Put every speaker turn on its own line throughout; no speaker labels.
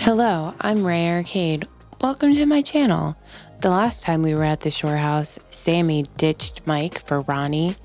Hello, I'm Rae Arcade. Welcome to my channel. The last time we were at the shore house, Sammi ditched Mike for Ronnie.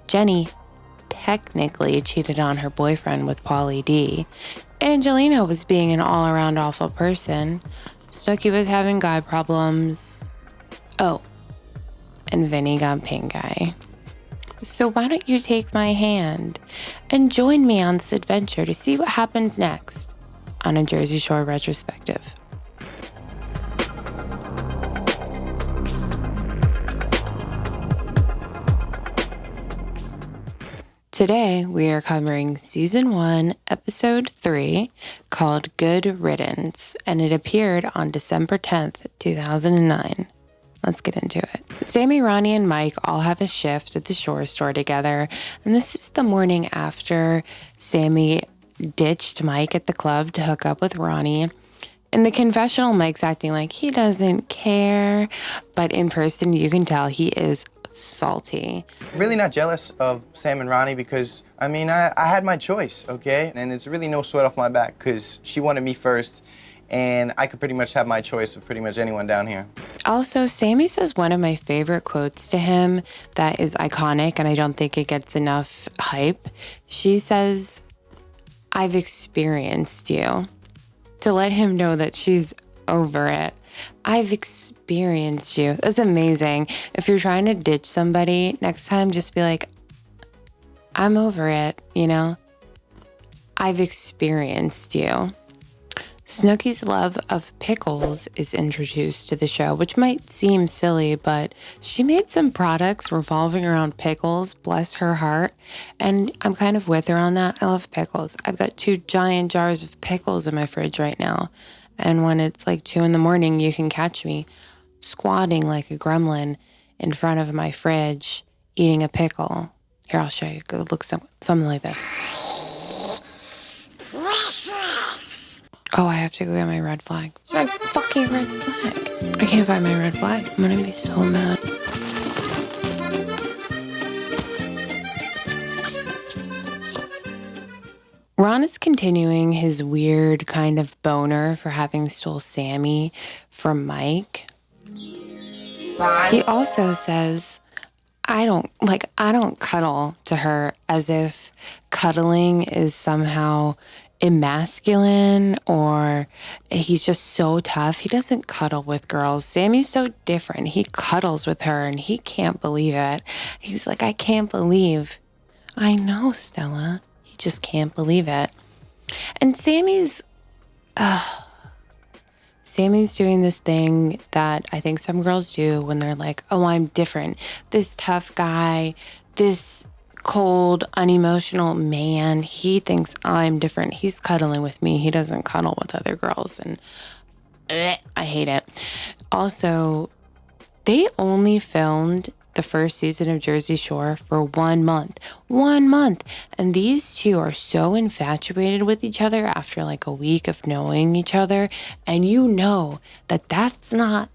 Jenny technically cheated on her boyfriend with Pauly D. Angelina was being an all-around awful person. Snooki was having guy problems. Oh, and Vinny got pink eye. So why don't you take my hand and join me on this adventure to see what happens next on a Jersey Shore retrospective. Today, we are covering Season 1, Episode 3, called Good Riddance, and it appeared on December 10th, 2009. Let's get into it. Sammi, Ronnie, and Mike all have a shift at the Shore store together, and this is the morning after Sammi ditched Mike at the club to hook up with Ronnie. In the confessional, Mike's acting like he doesn't care, but in person, you can tell he is salty.
Really not jealous of Sam and Ronnie because, I mean, I had my choice, okay? And it's really no sweat off my back because she wanted me first, and I could pretty much have my choice of pretty much anyone down here.
Also, Sammi says one of my favorite quotes to him that is iconic, and I don't think it gets enough hype. She says, "I've experienced you," to let him know that she's over it. I've experienced you. That's amazing. If you're trying to ditch somebody, next time just be like, I'm over it, you know? I've experienced you. Snooki's love of pickles is introduced to the show, which might seem silly, but she made some products revolving around pickles, bless her heart, and I'm kind of with her on that. I love pickles. I've got 2 giant jars of pickles in my fridge right now, and when it's like 2 a.m, you can catch me squatting like a gremlin in front of my fridge, eating a pickle. Here, I'll show you. It looks something like this. Oh, I have to go get my red flag. My fucking red flag. I can't find my red flag. I'm gonna be so mad. Ron is continuing his weird kind of boner for having stole Sammi from Mike. He also says, I don't cuddle to her, as if cuddling is somehow emasculine or he's just so tough. He doesn't cuddle with girls. Sammy's so different. He cuddles with her and he can't believe it. He's like, I can't believe. I know, Stella. He just can't believe it. And Sammy's doing this thing that I think some girls do when they're like, oh, I'm different. This tough guy, this cold, unemotional man, he thinks I'm different. He's cuddling with me. He doesn't cuddle with other girls, and I hate it. Also, they only filmed the first season of Jersey Shore for 1 month. 1 month. And these two are so infatuated with each other after like a week of knowing each other. And you know that that's not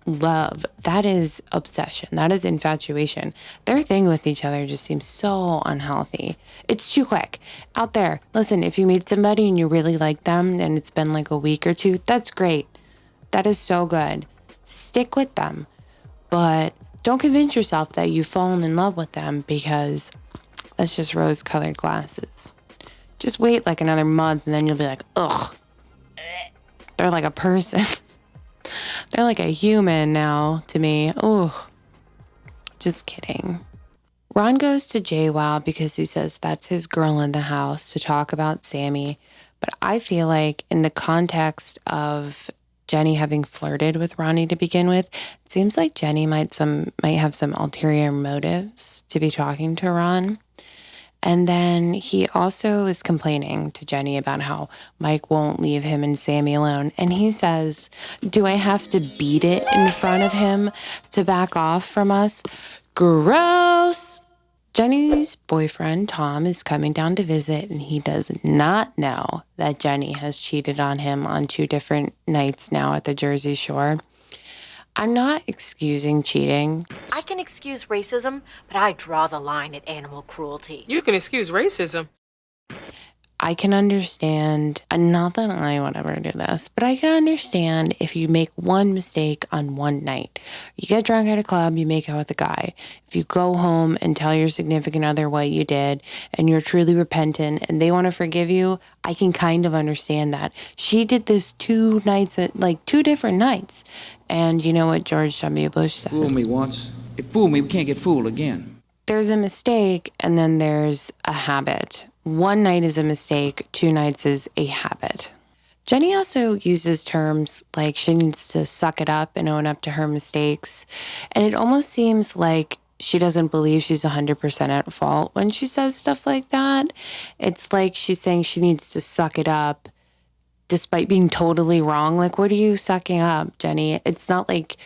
love. That is obsession. That is infatuation. Their thing with each other just seems so unhealthy. It's too quick. Out there, listen, if you meet somebody and you really like them and it's been like a week or 2, that's great. That is so good. Stick with them. But don't convince yourself that you've fallen in love with them because that's just rose-colored glasses. Just wait like another month and then you'll be like, ugh. They're like a person. They're like a human now to me. Oh, just kidding. Ron goes to JWoww because he says that's his girl in the house to talk about Sammi. But I feel like in the context of Jenny having flirted with Ronnie to begin with, it seems like Jenny might have some ulterior motives to be talking to Ron. And then he also is complaining to Jenny about how Mike won't leave him and Sammi alone. And he says, do I have to beat it in front of him to back off from us? Gross. Jenny's boyfriend, Tom, is coming down to visit, and he does not know that Jenny has cheated on him on 2 different nights now at the Jersey Shore. I'm not excusing cheating.
I can excuse racism, but I draw the line at animal cruelty.
You can excuse racism.
I can understand, and not that I would ever do this, but I can understand if you make one mistake on one night. You get drunk at a club, you make out with a guy. If you go home and tell your significant other what you did and you're truly repentant and they want to forgive you, I can kind of understand that. She did this 2 nights, like 2 different nights. And you know what George W. Bush says?
Fool me once. If fool me, we can't get fooled again.
There's a mistake and then there's a habit. 1 night is a mistake, 2 nights is a habit. Jenny also uses terms like she needs to suck it up and own up to her mistakes. And it almost seems like she doesn't believe she's 100% at fault when she says stuff like that. It's like she's saying she needs to suck it up despite being totally wrong. Like, what are you sucking up, Jenny? It's not like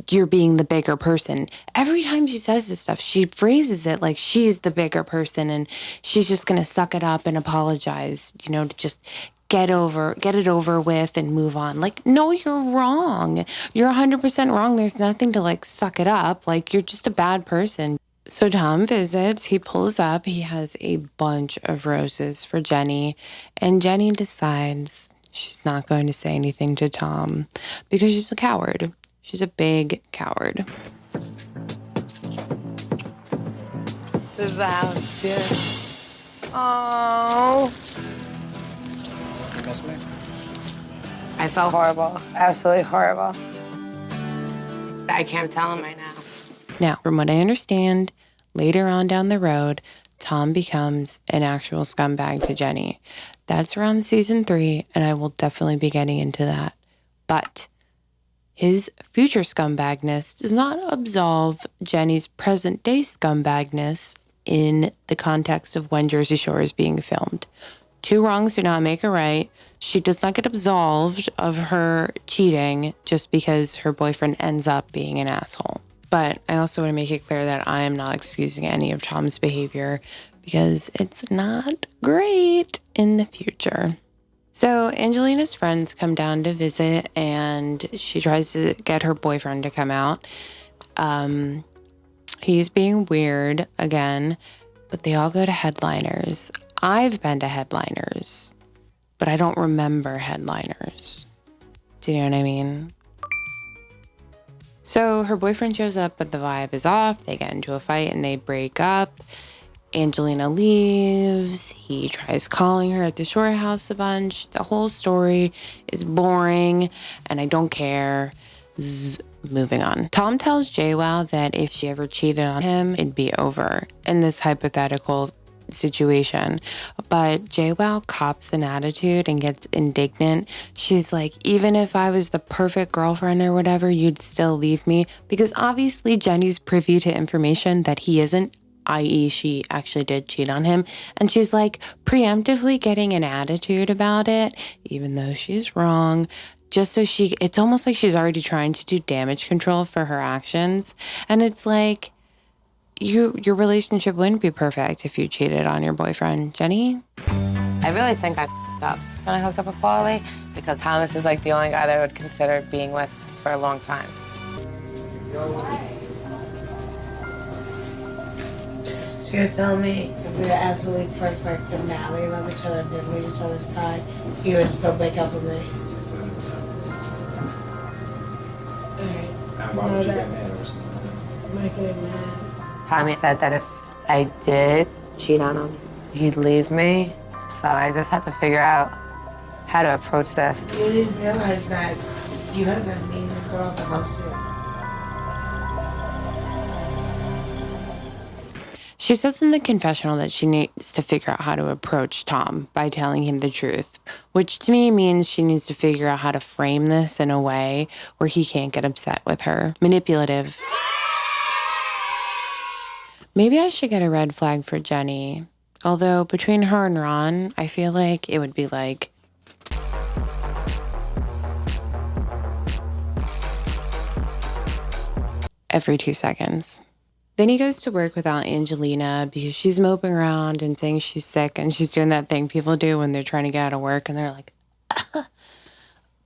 you're being the bigger person. Every time she says this stuff, she phrases it like she's the bigger person and she's just going to suck it up and apologize, to just get it over with and move on. Like, no, you're wrong. You're 100% wrong. There's nothing to like suck it up. Like, you're just a bad person. So Tom visits, he pulls up, he has a bunch of roses for Jenny, and Jenny decides she's not going to say anything to Tom because she's a coward. She's a big coward.
This is the house, dude. Oh.
You miss me?
I felt horrible. Absolutely horrible. I can't tell him right now.
Now, from what I understand, later on down the road, Tom becomes an actual scumbag to Jenny. That's around season 3, and I will definitely be getting into that. But his future scumbagness does not absolve Jenny's present-day scumbagness in the context of when Jersey Shore is being filmed. 2 wrongs do not make a right. She does not get absolved of her cheating just because her boyfriend ends up being an asshole. But I also want to make it clear that I am not excusing any of Tom's behavior because it's not great in the future. So Angelina's friends come down to visit and she tries to get her boyfriend to come out. He's being weird again, but they all go to headliners. I've been to headliners, but I don't remember headliners. Do you know what I mean? So her boyfriend shows up, but the vibe is off. They get into a fight and they break up. Angelina leaves. He tries calling her at the Shore House a bunch. The whole story is boring and I don't care. Moving on. Tom tells JWoww that if she ever cheated on him, it'd be over in this hypothetical situation. But JWoww cops an attitude and gets indignant. She's like, even if I was the perfect girlfriend or whatever, you'd still leave me. Because obviously Jenny's privy to information that he isn't, i.e. she actually did cheat on him. And she's like preemptively getting an attitude about it, even though she's wrong. Just so it's almost like she's already trying to do damage control for her actions. And it's like, your relationship wouldn't be perfect if you cheated on your boyfriend, Jenny.
I really think I f***ed up when I hooked up with Paulie because Thomas is like the only guy that I would consider being with for a long time.
She would tell me if we were absolutely perfect and madly love each other, didn't leave each other's side, he would still break up with me.
And why would you get mad or something?
I'm not getting mad.
Tommy said that if I did cheat on him, he'd leave me. So I just have to figure out how to approach this.
You didn't realize that you have an amazing girl that loves you.
She says in the confessional that she needs to figure out how to approach Tom by telling him the truth, which to me means she needs to figure out how to frame this in a way where he can't get upset with her. Manipulative. Maybe I should get a red flag for Jenny. Although between her and Ron, I feel like it would be like, every 2 seconds. Vinny goes to work without Angelina because she's moping around and saying she's sick, and she's doing that thing people do when they're trying to get out of work and they're like,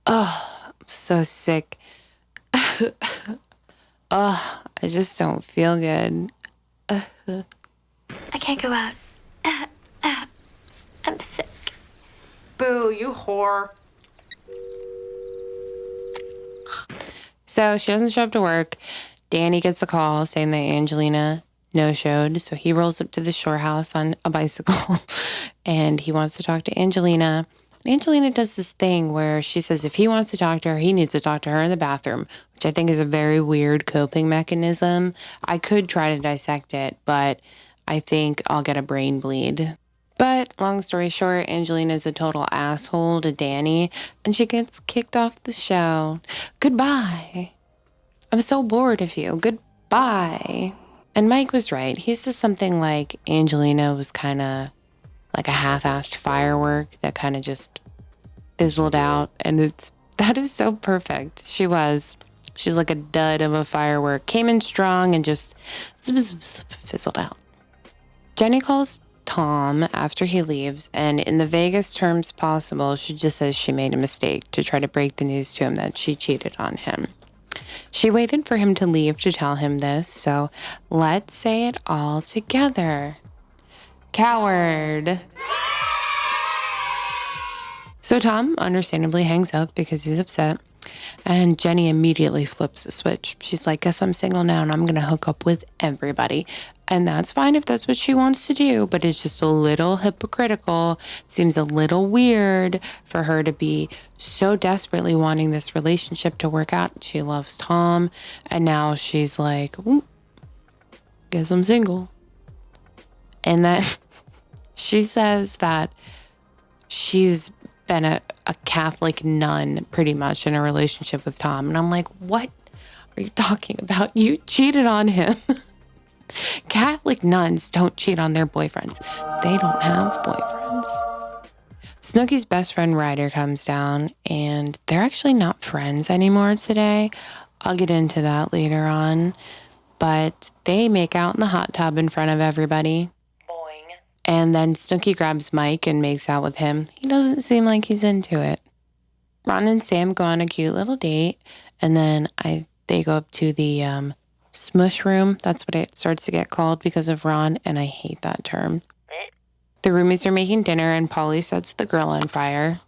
oh, I'm so sick. Oh, I just don't feel good.
I can't go out. I'm sick. Boo, you whore.
So she doesn't show up to work. Danny gets a call saying that Angelina no-showed. So he rolls up to the shore house on a bicycle and he wants to talk to Angelina. Angelina does this thing where she says if he wants to talk to her, he needs to talk to her in the bathroom, which I think is a very weird coping mechanism. I could try to dissect it, but I think I'll get a brain bleed. But long story short, Angelina's a total asshole to Danny, and she gets kicked off the show. Goodbye. I'm so bored of you. Goodbye. And Mike was right. He says something like Angelina was kind of like a half-assed firework that kind of just fizzled out. And that is so perfect. She's like a dud of a firework. Came in strong and just fizzled out. Jenny calls Tom after he leaves, and in the vaguest terms possible, she just says she made a mistake to try to break the news to him that she cheated on him. She waited for him to leave to tell him this, so let's say it all together. Coward. So Tom understandably hangs up because he's upset, and Jenny immediately flips the switch. She's like, guess I'm single now and I'm going to hook up with everybody. And that's fine if that's what she wants to do, but it's just a little hypocritical. Seems a little weird for her to be so desperately wanting this relationship to work out. She loves Tom, and now she's like, ooh, guess I'm single. And then she says that she's been a Catholic nun pretty much in a relationship with Tom. And I'm like, what are you talking about? You cheated on him. Catholic nuns don't cheat on their boyfriends. They don't have boyfriends. Snooki's best friend Ryder comes down, and they're actually not friends anymore today. I'll get into that later on. But they make out in the hot tub in front of everybody. Boing. And then Snooki grabs Mike and makes out with him. He doesn't seem like he's into it. Ron and Sam go on a cute little date, and then they go up to the smush room. That's what it starts to get called because of Ron, and I hate that term. The roomies are making dinner, and Polly sets the grill on fire.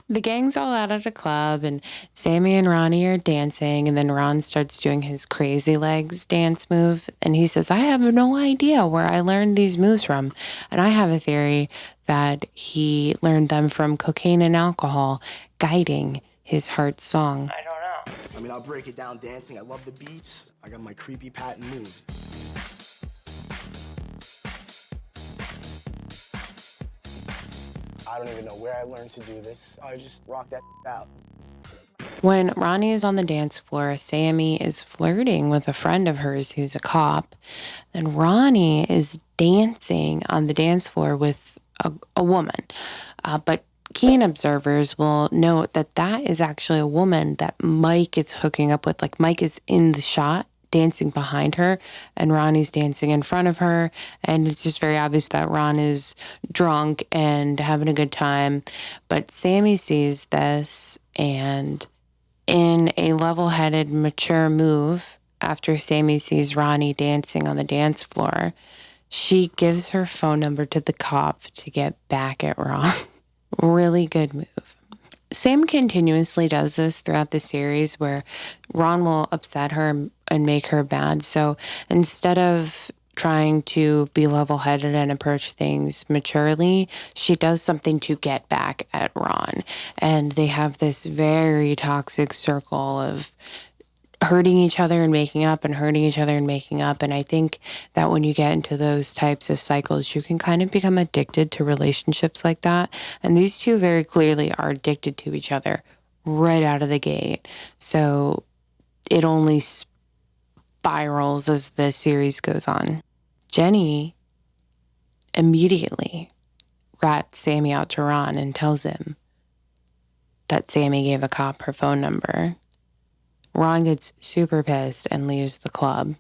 The gang's all out at a club, and Sammi and Ronnie are dancing, and then Ron starts doing his crazy legs dance move, and he says, I have no idea where I learned these moves from. And I have a theory that he learned them from cocaine and alcohol guiding his heart song.
I mean, I'll break it down dancing. I love the beats. I got my creepy patent moves. I don't even know where I learned to do this. I just rock that out.
When Ronnie is on the dance floor, Sammi is flirting with a friend of hers who's a cop. And Ronnie is dancing on the dance floor with a woman. But keen observers will note that that is actually a woman that Mike is hooking up with. Like, Mike is in the shot dancing behind her, and Ronnie's dancing in front of her. And it's just very obvious that Ron is drunk and having a good time. But Sammi sees this, and in a level-headed, mature move, after Sammi sees Ronnie dancing on the dance floor, she gives her phone number to the cop to get back at Ron. Really good move. Sam continuously does this throughout the series where Ron will upset her and make her mad. So instead of trying to be level-headed and approach things maturely, she does something to get back at Ron. And they have this very toxic circle of hurting each other and making up and hurting each other and making up. And I think that when you get into those types of cycles, you can kind of become addicted to relationships like that. And these two very clearly are addicted to each other right out of the gate. So it only spirals as the series goes on. Jenny immediately rats Sammi out to Ron and tells him that Sammi gave a cop her phone number. Ron gets super pissed and leaves the club.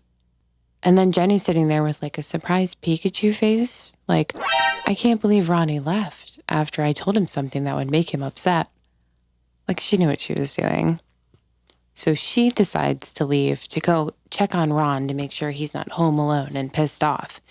And then Jenny's sitting there with like a surprised Pikachu face. Like, I can't believe Ronnie left after I told him something that would make him upset. Like, she knew what she was doing. So she decides to leave to go check on Ron to make sure he's not home alone and pissed off.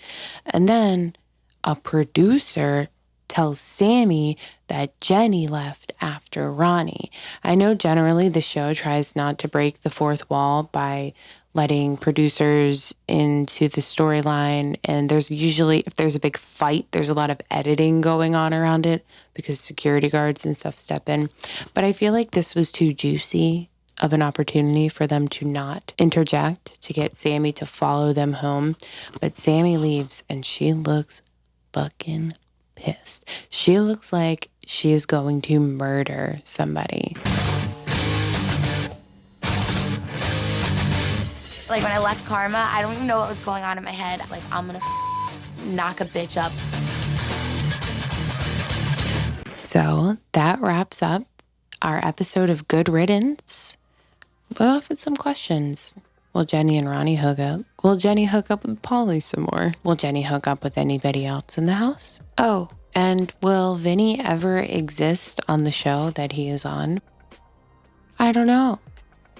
And then a producer tells Sammi that Jenny left after Ronnie. I know generally the show tries not to break the fourth wall by letting producers into the storyline, and there's usually, if there's a big fight, there's a lot of editing going on around it because security guards and stuff step in. But I feel like this was too juicy of an opportunity for them to not interject, to get Sammi to follow them home. But Sammi leaves and she looks fucking pissed. She looks like she is going to murder somebody.
Like when I left Karma, I don't even know what was going on in my head. Like, I'm gonna knock a bitch up.
So that wraps up our episode of Good Riddance. We'll offer some questions. Will Jenny and Ronnie hook up? Will Jenny hook up with Polly some more? Will Jenny hook up with anybody else in the house? Oh, and will Vinny ever exist on the show that he is on? I don't know.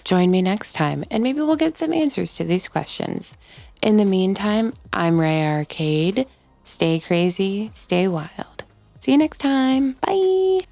Join me next time, and maybe we'll get some answers to these questions. In the meantime, I'm Rae Arcade. Stay crazy, stay wild. See you next time. Bye.